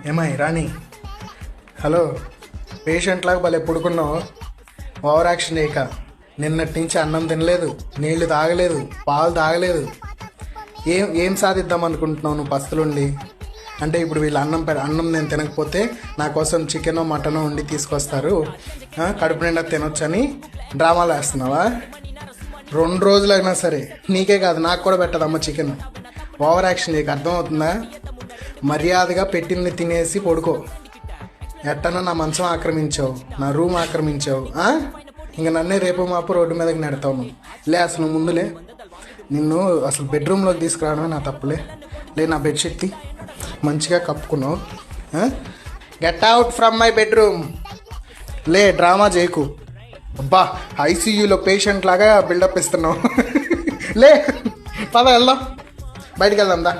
ఏమై రాణి, hello. Patient లాగా భలే పడుకున్నావు. ఓవర్ యాక్షన్ చేయక. నిన్నటి నుంచి అన్నం తినలేదు, నీళ్లు తాగలేదు, పాలు తాగలేదు. ఏం సాధిద్దాం అనుకుంటున్నావు నువ్వు పస్తులుండి? అంటే ఇప్పుడు వీళ్ళు అన్నం నేను తినకపోతే నా కోసం చికెనో మటనో వండి తీసుకొస్తారు, కడుపు నిండా తినొచ్చని డ్రామాలు వేస్తున్నావా? 2 రోజులైనా సరే నీకే కాదు నాకు కూడా పెట్టదమ్మ చికెన్. ఓవర్ యాక్షన్ చేయక, అర్థమవుతుందా? మర్యాదగా పెట్టింది తినేసి పడుకో. ఎట్టనో నా మంచం ఆక్రమించావు, నా రూమ్ ఆక్రమించావు. ఇంక నన్నే రేపు మాపు రోడ్డు మీదకి నెడతావు నువ్వు. లే, అసలు నువ్వు ముందులే. నిన్ను అసలు బెడ్రూమ్లోకి తీసుకురావడమే నా తప్పులే. లే, నా బెడ్షీట్ మంచిగా కప్పుకున్నావు. Get out from my bedroom. లే, డ్రామా చేయకు. అబ్బా, ఐసీయూలో పేషెంట్ లాగా బిల్డప్ ఇస్తున్నావు. లే, పద వెళ్దాం, బయటికి వెళ్దాం దా.